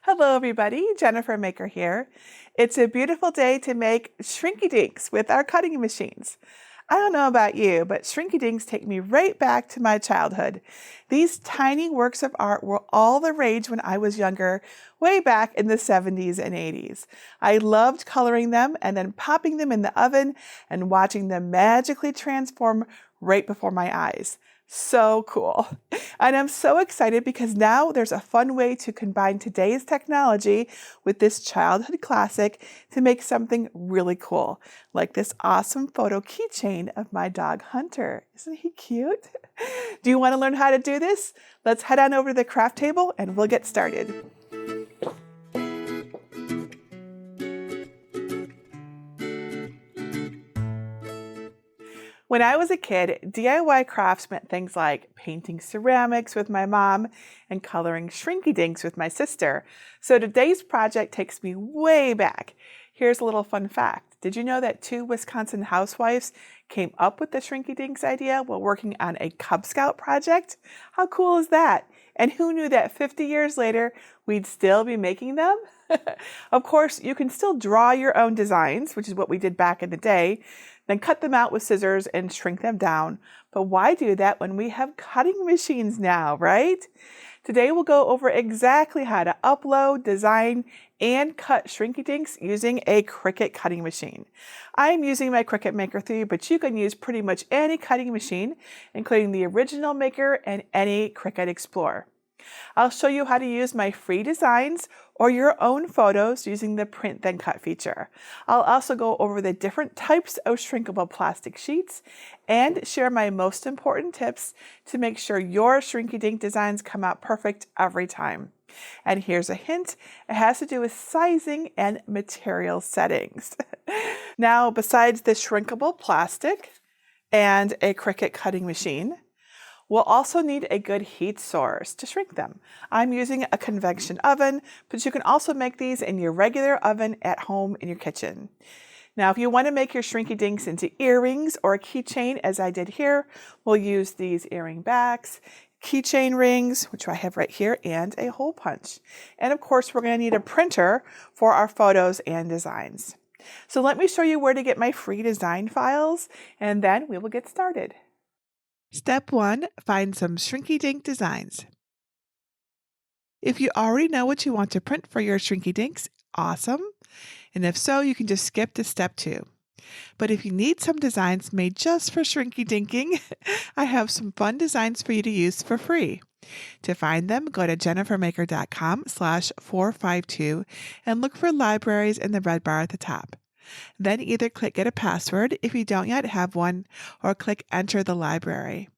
Hello everybody, Jennifer Maker here. It's a beautiful day to make Shrinky Dinks with our cutting machines. I don't know about you, but Shrinky Dinks take me right back to my childhood. These tiny works of art were all the rage when I was younger, way back in the 70s and 80s. I loved coloring them and then popping them in the oven and watching them magically transform right before my eyes. So cool. And I'm so excited because now there's a fun way to combine today's technology with this childhood classic to make something really cool, like this awesome photo keychain of my dog Hunter. Isn't he cute? Do you want to learn how to do this? Let's head on over to the craft table and we'll get started. When I was a kid, DIY crafts meant things like painting ceramics with my mom and coloring Shrinky Dinks with my sister. So today's project takes me way back. Here's a little fun fact. Did you know that 2 Wisconsin housewives came up with the Shrinky Dinks idea while working on a Cub Scout project? How cool is that? And who knew that 50 years later, we'd still be making them? Of course, you can still draw your own designs, which is what we did back in the day, then cut them out with scissors and shrink them down. But why do that when we have cutting machines now, right? Today we'll go over exactly how to upload, design, and cut Shrinky Dinks using a Cricut cutting machine. I'm using my Cricut Maker 3, but you can use pretty much any cutting machine, including the original Maker and any Cricut Explorer. I'll show you how to use my free designs or your own photos using the Print Then Cut feature. I'll also go over the different types of shrinkable plastic sheets and share my most important tips to make sure your Shrinky Dink designs come out perfect every time. And here's a hint, it has to do with sizing and material settings. Now, besides the shrinkable plastic and a Cricut cutting machine, we'll also need a good heat source to shrink them. I'm using a convection oven, but you can also make these in your regular oven at home in your kitchen. Now, if you want to make your Shrinky Dinks into earrings or a keychain, as I did here, we'll use these earring backs, keychain rings, which I have right here, and a hole punch. And of course, we're going to need a printer for our photos and designs. So let me show you where to get my free design files, and then we will get started. Step 1, find some Shrinky Dink designs. If you already know what you want to print for your Shrinky Dinks, awesome. And if so, you can just skip to step 2. But if you need some designs made just for Shrinky Dinking, I have some fun designs for you to use for free. To find them, go to jennifermaker.com/452 and look for libraries in the red bar at the top. Then either click Get a Password if you don't yet have one, or click Enter the Library.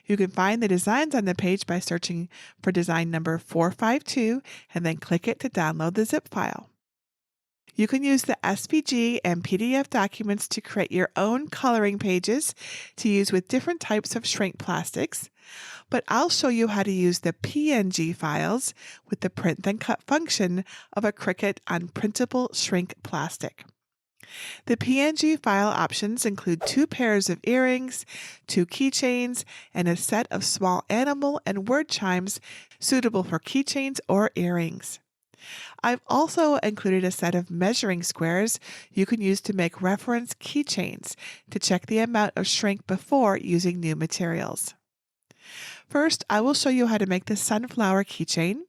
You can find the designs on the page by searching for design number 452 and then click it to download the zip file. You can use the SVG and PDF documents to create your own coloring pages to use with different types of shrink plastics, but I'll show you how to use the PNG files with the Print Then Cut function of a Cricut on printable shrink plastic. The PNG file options include 2 pairs of earrings, 2 keychains, and a set of small animal and word chimes suitable for keychains or earrings. I've also included a set of measuring squares you can use to make reference keychains to check the amount of shrink before using new materials. First, I will show you how to make the sunflower keychain.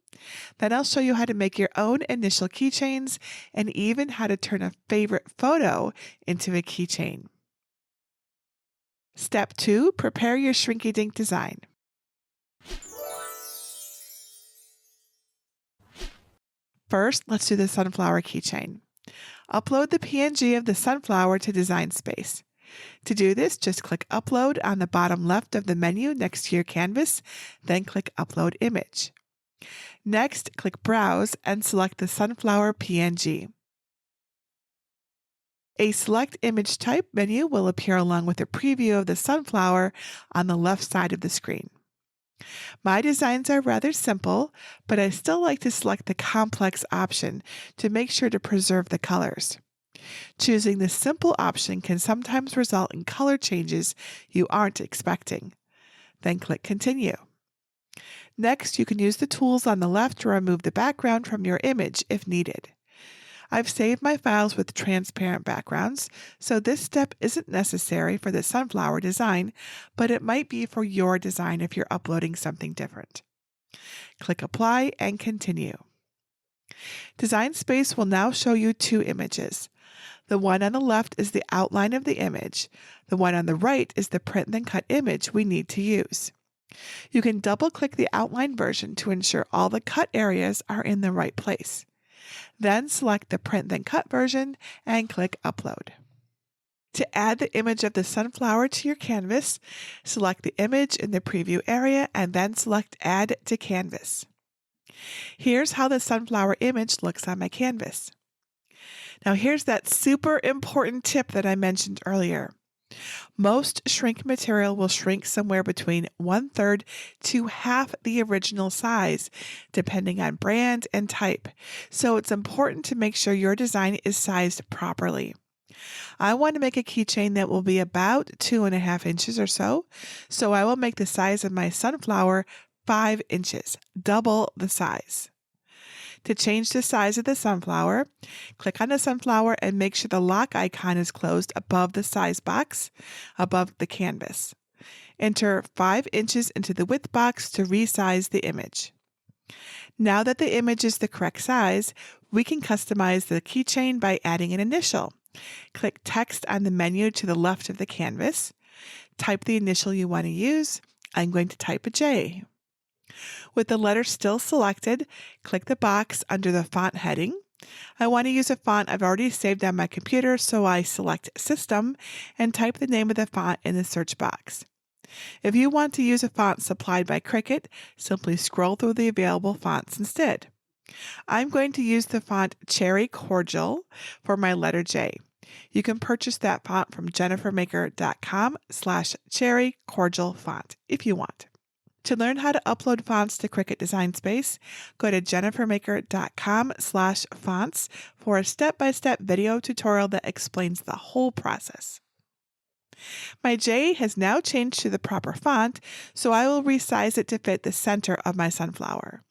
Then I'll show you how to make your own initial keychains and even how to turn a favorite photo into a keychain. Step 2, prepare your Shrinky Dink design. First, let's do the sunflower keychain. Upload the PNG of the sunflower to Design Space. To do this, just click Upload on the bottom left of the menu next to your canvas, then click Upload Image. Next, click Browse and select the sunflower PNG. A Select Image Type menu will appear along with a preview of the sunflower on the left side of the screen. My designs are rather simple, but I still like to select the complex option to make sure to preserve the colors. Choosing the simple option can sometimes result in color changes you aren't expecting. Then click Continue. Next, you can use the tools on the left to remove the background from your image if needed. I've saved my files with transparent backgrounds, so this step isn't necessary for the sunflower design, but it might be for your design if you're uploading something different. Click Apply and Continue. Design Space will now show you two images. The one on the left is the outline of the image. The one on the right is the print then cut image we need to use. You can double-click the outline version to ensure all the cut areas are in the right place. Then select the print then cut version and click Upload. To add the image of the sunflower to your canvas, select the image in the preview area and then select Add to Canvas. Here's how the sunflower image looks on my canvas. Now here's that super important tip that I mentioned earlier. Most shrink material will shrink somewhere between 1/3 to half the original size, depending on brand and type. So it's important to make sure your design is sized properly. I want to make a keychain that will be about 2.5 inches or so I will make the size of my sunflower 5 inches, double the size. To change the size of the sunflower, click on the sunflower and make sure the lock icon is closed above the size box, above the canvas. Enter 5 inches into the width box to resize the image. Now that the image is the correct size, we can customize the keychain by adding an initial. Click Text on the menu to the left of the canvas. Type the initial you want to use. I'm going to type a J. With the letter still selected, click the box under the font heading. I want to use a font I've already saved on my computer, so I select System and type the name of the font in the search box. If you want to use a font supplied by Cricut, simply scroll through the available fonts instead. I'm going to use the font Cherry Cordial for my letter J. You can purchase that font from jennifermaker.com/cherrycordialfont if you want. To learn how to upload fonts to Cricut Design Space, go to jennifermaker.com/fonts for a step-by-step video tutorial that explains the whole process. My J has now changed to the proper font, so I will resize it to fit the center of my sunflower.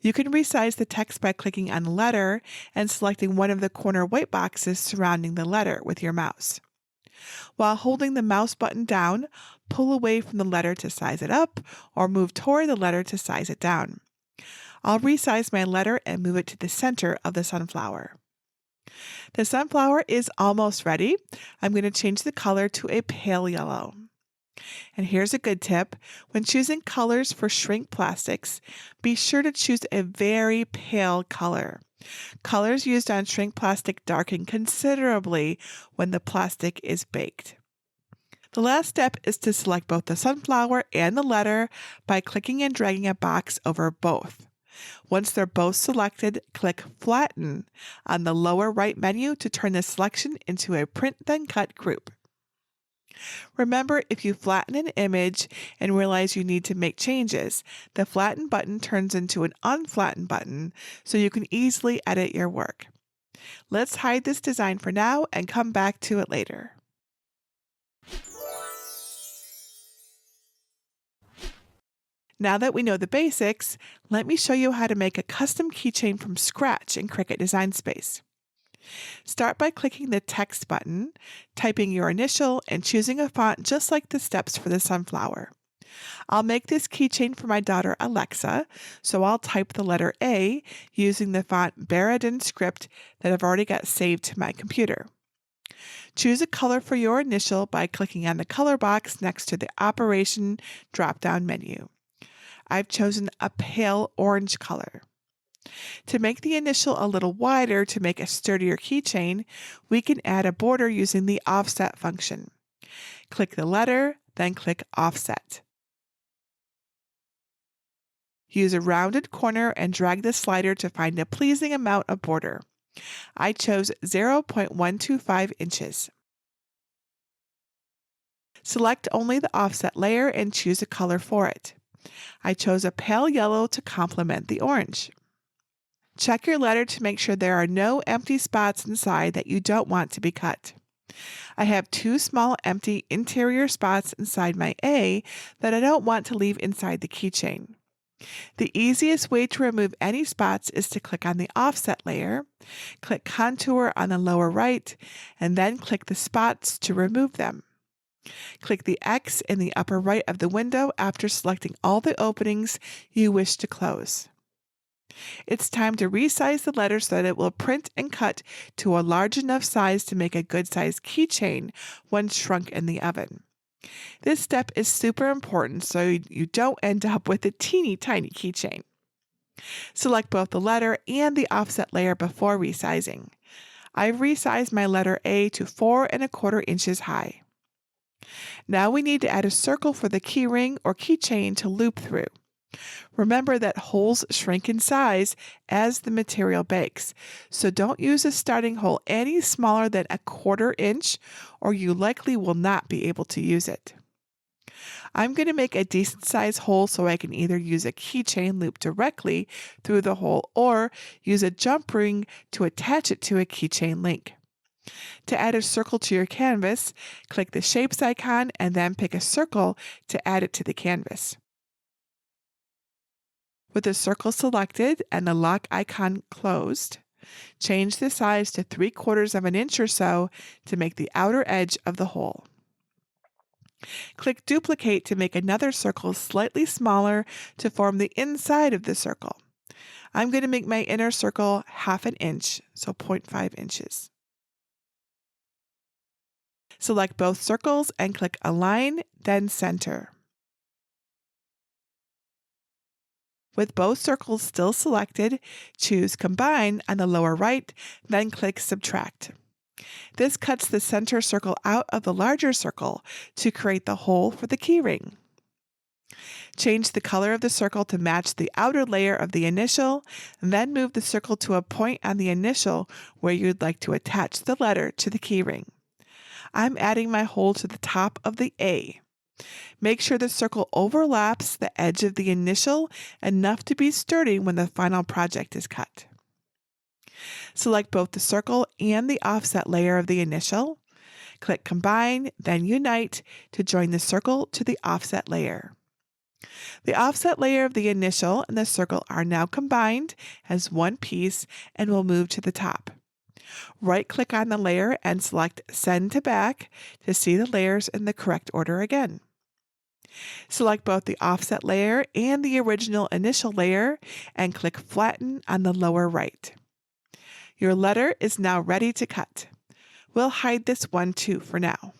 You can resize the text by clicking on the letter and selecting one of the corner white boxes surrounding the letter with your mouse. While holding the mouse button down, pull away from the letter to size it up or move toward the letter to size it down. I'll resize my letter and move it to the center of the sunflower. The sunflower is almost ready. I'm going to change the color to a pale yellow. And here's a good tip. When choosing colors for shrink plastics, be sure to choose a very pale color. Colors used on shrink plastic darken considerably when the plastic is baked. The last step is to select both the sunflower and the letter by clicking and dragging a box over both. Once they're both selected, click Flatten on the lower right menu to turn the selection into a Print Then Cut group. Remember, if you flatten an image and realize you need to make changes, the Flatten button turns into an Unflatten button so you can easily edit your work. Let's hide this design for now and come back to it later. Now that we know the basics, let me show you how to make a custom keychain from scratch in Cricut Design Space. Start by clicking the Text button, typing your initial, and choosing a font just like the steps for the sunflower. I'll make this keychain for my daughter Alexa, so I'll type the letter A using the font Baradin script that I've already got saved to my computer. Choose a color for your initial by clicking on the color box next to the Operation drop-down menu. I've chosen a pale orange color. To make the initial a little wider to make a sturdier keychain, we can add a border using the Offset function. Click the letter, then click Offset. Use a rounded corner and drag the slider to find a pleasing amount of border. I chose 0.125 inches. Select only the offset layer and choose a color for it. I chose a pale yellow to complement the orange. Check your letter to make sure there are no empty spots inside that you don't want to be cut. I have 2 small empty interior spots inside my A that I don't want to leave inside the keychain. The easiest way to remove any spots is to click on the offset layer, click contour on the lower right, and then click the spots to remove them. Click the X in the upper right of the window after selecting all the openings you wish to close. It's time to resize the letter so that it will print and cut to a large enough size to make a good-sized keychain when shrunk in the oven. This step is super important so you don't end up with a teeny tiny keychain. Select both the letter and the offset layer before resizing. I've resized my letter A to 4¼ inches high. Now we need to add a circle for the key ring or keychain to loop through. Remember that holes shrink in size as the material bakes, so don't use a starting hole any smaller than 1/4 inch or you likely will not be able to use it. I'm going to make a decent sized hole so I can either use a keychain loop directly through the hole or use a jump ring to attach it to a keychain link. To add a circle to your canvas, click the Shapes icon and then pick a circle to add it to the canvas. With the circle selected and the lock icon closed, change the size to 3/4 inch or so to make the outer edge of the hole. Click Duplicate to make another circle slightly smaller to form the inside of the circle. I'm going to make my inner circle 1/2 inch, so 0.5 inches. Select both circles and click Align, then Center. With both circles still selected, choose Combine on the lower right, then click Subtract. This cuts the center circle out of the larger circle to create the hole for the keyring. Change the color of the circle to match the outer layer of the initial, and then move the circle to a point on the initial where you'd like to attach the letter to the keyring. I'm adding my hole to the top of the A. Make sure the circle overlaps the edge of the initial enough to be sturdy when the final project is cut. Select both the circle and the offset layer of the initial. Click Combine, then Unite to join the circle to the offset layer. The offset layer of the initial and the circle are now combined as one piece and will move to the top. Right-click on the layer and select Send to Back to see the layers in the correct order again. Select both the offset layer and the original initial layer and click Flatten on the lower right. Your letter is now ready to cut. We'll hide this one too for now.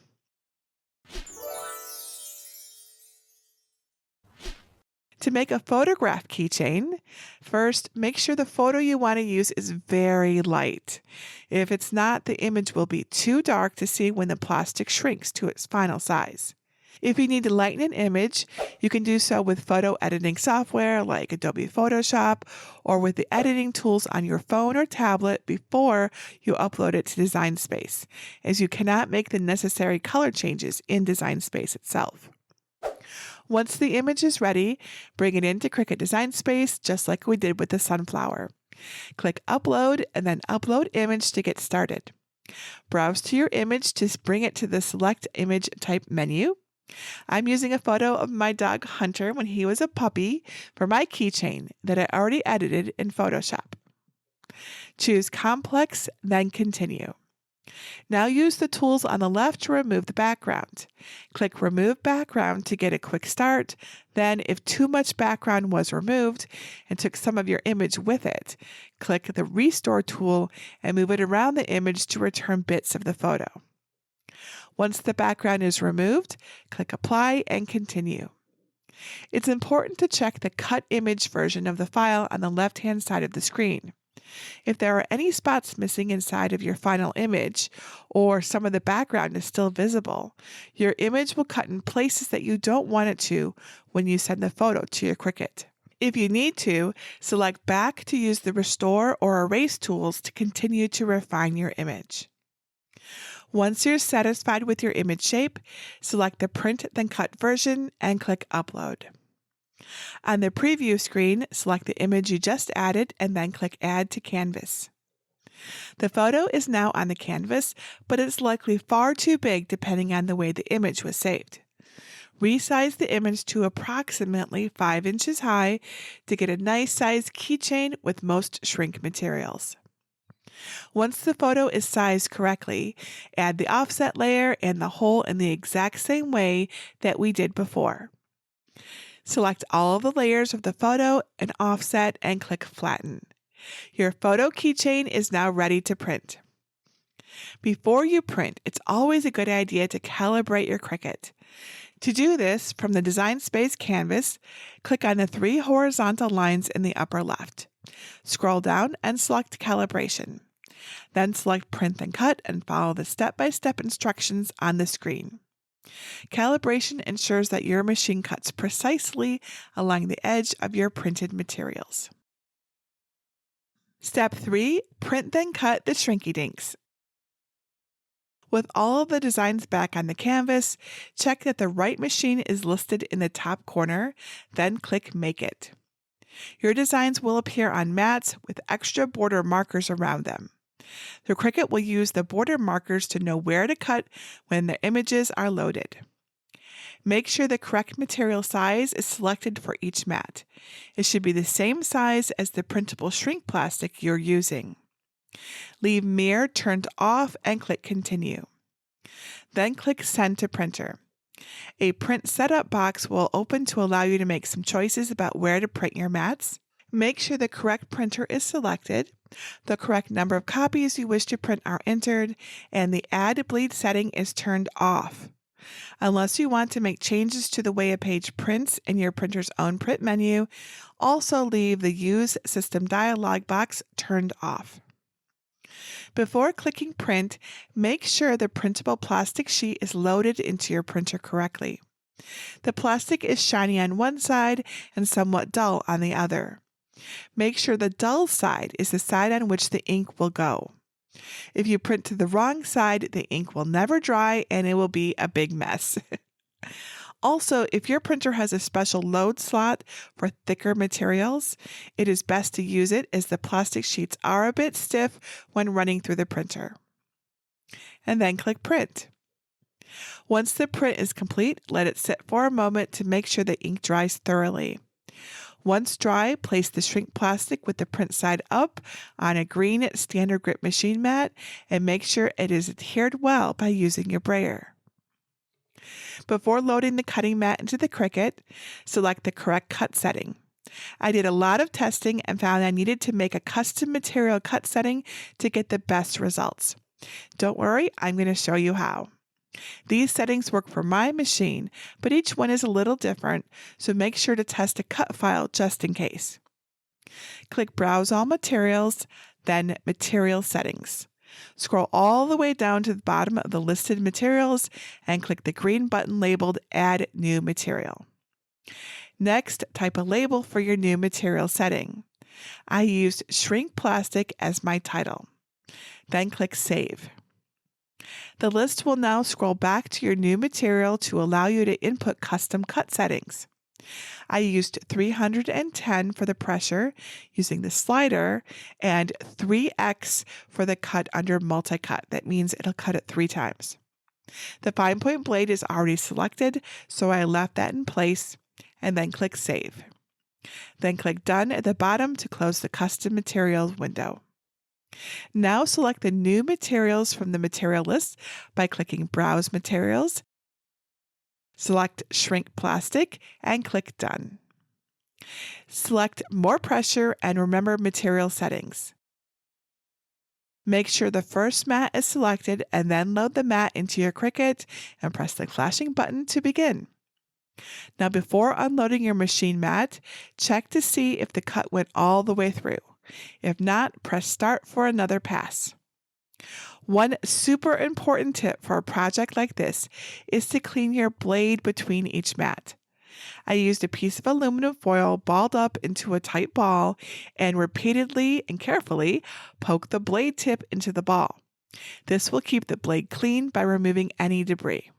To make a photograph keychain, first make sure the photo you want to use is very light. If it's not, the image will be too dark to see when the plastic shrinks to its final size. If you need to lighten an image, you can do so with photo editing software like Adobe Photoshop or with the editing tools on your phone or tablet before you upload it to Design Space, as you cannot make the necessary color changes in Design Space itself. Once the image is ready, bring it into Cricut Design Space just like we did with the sunflower. Click Upload and then Upload Image to get started. Browse to your image to bring it to the Select Image Type menu. I'm using a photo of my dog Hunter when he was a puppy for my keychain that I already edited in Photoshop. Choose Complex, then Continue. Now use the tools on the left to remove the background. Click Remove Background to get a quick start. Then, if too much background was removed and took some of your image with it, click the Restore tool and move it around the image to return bits of the photo. Once the background is removed, click Apply and Continue. It's important to check the Cut Image version of the file on the left-hand side of the screen. If there are any spots missing inside of your final image, or some of the background is still visible, your image will cut in places that you don't want it to when you send the photo to your Cricut. If you need to, select Back to use the Restore or Erase tools to continue to refine your image. Once you're satisfied with your image shape, select the Print then Cut version and click Upload. On the preview screen, select the image you just added and then click Add to Canvas. The photo is now on the canvas, but it's likely far too big depending on the way the image was saved. Resize the image to approximately 5 inches high to get a nice sized keychain with most shrink materials. Once the photo is sized correctly, add the offset layer and the hole in the exact same way that we did before. Select all of the layers of the photo and offset and click Flatten. Your photo keychain is now ready to print. Before you print, it's always a good idea to calibrate your Cricut. To do this, from the Design Space canvas, click on the 3 horizontal lines in the upper left. Scroll down and select Calibration. Then select Print then Cut and follow the step-by-step instructions on the screen. Calibration ensures that your machine cuts precisely along the edge of your printed materials. Step 3. Print then cut the Shrinky Dinks. With all of the designs back on the canvas, check that the right machine is listed in the top corner, then click Make It. Your designs will appear on mats with extra border markers around them. The Cricut will use the border markers to know where to cut when the images are loaded. Make sure the correct material size is selected for each mat. It should be the same size as the printable shrink plastic you're using. Leave Mirror turned off and click Continue. Then click Send to Printer. A print setup box will open to allow you to make some choices about where to print your mats. Make sure the correct printer is selected, the correct number of copies you wish to print are entered, and the Add Bleed setting is turned off. Unless you want to make changes to the way a page prints in your printer's own print menu, also leave the Use System dialog box turned off. Before clicking Print, make sure the printable plastic sheet is loaded into your printer correctly. The plastic is shiny on one side and somewhat dull on the other. Make sure the dull side is the side on which the ink will go. If you print to the wrong side, the ink will never dry and it will be a big mess. Also, if your printer has a special load slot for thicker materials, it is best to use it as the plastic sheets are a bit stiff when running through the printer. And then click Print. Once the print is complete, let it sit for a moment to make sure the ink dries thoroughly. Once dry, place the shrink plastic with the print side up on a green standard grip machine mat and make sure it is adhered well by using your brayer. Before loading the cutting mat into the Cricut, select the correct cut setting. I did a lot of testing and found I needed to make a custom material cut setting to get the best results. Don't worry, I'm going to show you how. These settings work for my machine, but each one is a little different, so make sure to test a cut file just in case. Click Browse All Materials, then Material Settings. Scroll all the way down to the bottom of the listed materials and click the green button labeled Add New Material. Next, type a label for your new material setting. I used Shrink Plastic as my title. Then click Save. The list will now scroll back to your new material to allow you to input custom cut settings. I used 310 for the pressure using the slider and 3x for the cut under multi-cut. That means it'll cut it 3 times. The fine point blade is already selected, so I left that in place and then click Save. Then click Done at the bottom to close the custom materials window. Now select the new materials from the material list by clicking Browse Materials. Select Shrink Plastic and click Done. Select More Pressure and remember material settings. Make sure the first mat is selected and then load the mat into your Cricut and press the flashing button to begin. Now before unloading your machine mat, check to see if the cut went all the way through. If not, press Start for another pass. One super important tip for a project like this is to clean your blade between each mat. I used a piece of aluminum foil balled up into a tight ball and repeatedly and carefully poke the blade tip into the ball. This will keep the blade clean by removing any debris.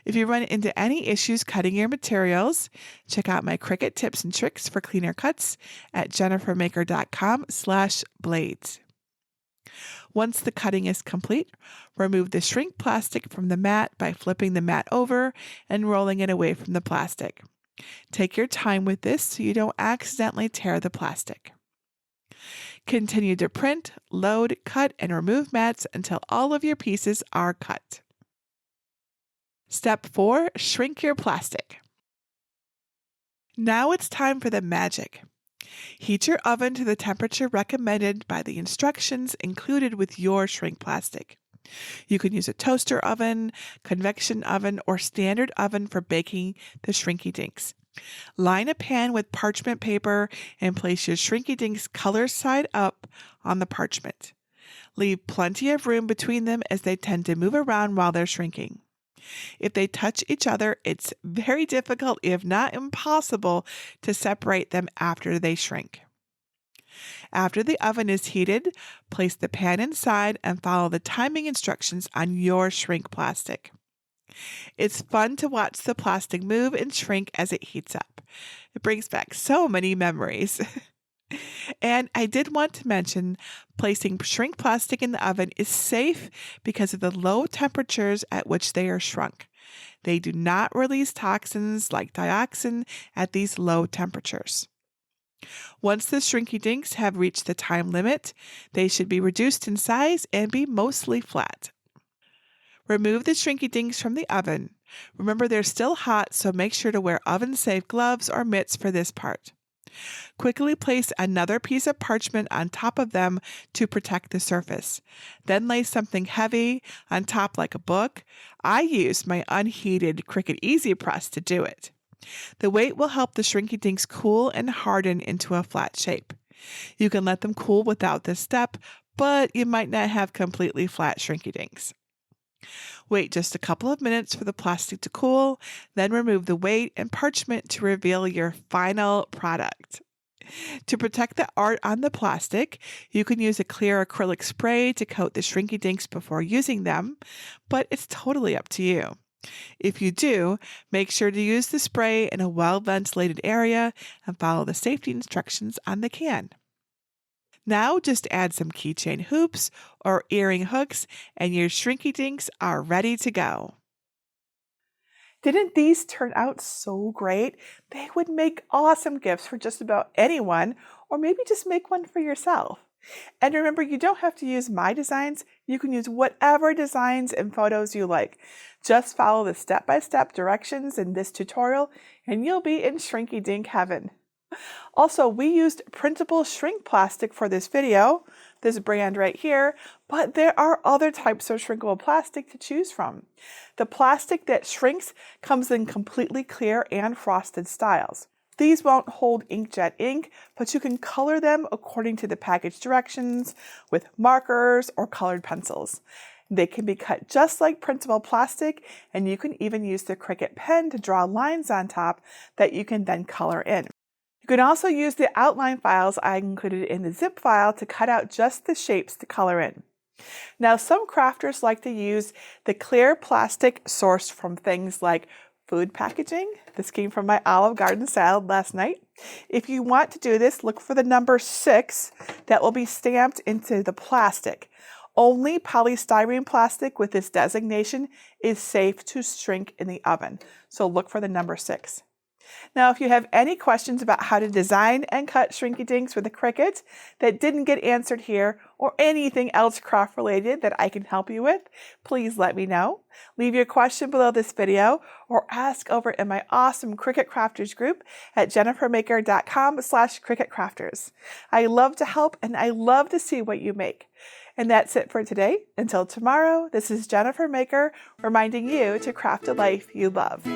If you run into any issues cutting your materials, check out my Cricut tips and tricks for cleaner cuts at jennifermaker.com/blades. Once the cutting is complete, remove the shrink plastic from the mat by flipping the mat over and rolling it away from the plastic. Take your time with this so you don't accidentally tear the plastic. Continue to print, load, cut, and remove mats until all of your pieces are cut. Step 4. Shrink your plastic. Now it's time for the magic. Heat your oven to the temperature recommended by the instructions included with your shrink plastic. You can use a toaster oven, convection oven, or standard oven for baking the Shrinky Dinks. Line a pan with parchment paper and place your Shrinky Dinks color side up on the parchment. Leave plenty of room between them as they tend to move around while they're shrinking. If they touch each other, it's very difficult, if not impossible, to separate them after they shrink. After the oven is heated, place the pan inside and follow the timing instructions on your shrink plastic. It's fun to watch the plastic move and shrink as it heats up. It brings back so many memories. And I did want to mention placing shrink plastic in the oven is safe because of the low temperatures at which they are shrunk. They do not release toxins like dioxin at these low temperatures. Once the Shrinky Dinks have reached the time limit, they should be reduced in size and be mostly flat. Remove the Shrinky Dinks from the oven. Remember, they're still hot, so make sure to wear oven-safe gloves or mitts for this part. Quickly place another piece of parchment on top of them to protect the surface. Then lay something heavy on top like a book. I used my unheated Cricut EasyPress to do it. The weight will help the Shrinky Dinks cool and harden into a flat shape. You can let them cool without this step, but you might not have completely flat Shrinky Dinks. Wait just a couple of minutes for the plastic to cool, then remove the weight and parchment to reveal your final product. To protect the art on the plastic, you can use a clear acrylic spray to coat the Shrinky Dinks before using them, but it's totally up to you. If you do, make sure to use the spray in a well-ventilated area and follow the safety instructions on the can. Now just add some keychain hoops or earring hooks and your Shrinky Dinks are ready to go. Didn't these turn out so great? They would make awesome gifts for just about anyone, or maybe just make one for yourself. And remember, you don't have to use my designs. You can use whatever designs and photos you like. Just follow the step-by-step directions in this tutorial and you'll be in Shrinky Dink heaven. Also, we used printable shrink plastic for this video, this brand right here, but there are other types of shrinkable plastic to choose from. The plastic that shrinks comes in completely clear and frosted styles. These won't hold inkjet ink, but you can color them according to the package directions with markers or colored pencils. They can be cut just like printable plastic, and you can even use the Cricut pen to draw lines on top that you can then color in. You can also use the outline files I included in the zip file to cut out just the shapes to color in. Now, some crafters like to use the clear plastic sourced from things like food packaging. This came from my Olive Garden salad last night. If you want to do this, look for the number 6 that will be stamped into the plastic. Only polystyrene plastic with this designation is safe to shrink in the oven, so look for the number 6. Now, if you have any questions about how to design and cut Shrinky Dinks with a Cricut that didn't get answered here, or anything else craft related that I can help you with, please let me know. Leave your question below this video or ask over in my awesome Cricut Crafters group at jennifermaker.com/CricutCrafters. I love to help and I love to see what you make. And that's it for today. Until tomorrow, this is Jennifer Maker reminding you to craft a life you love.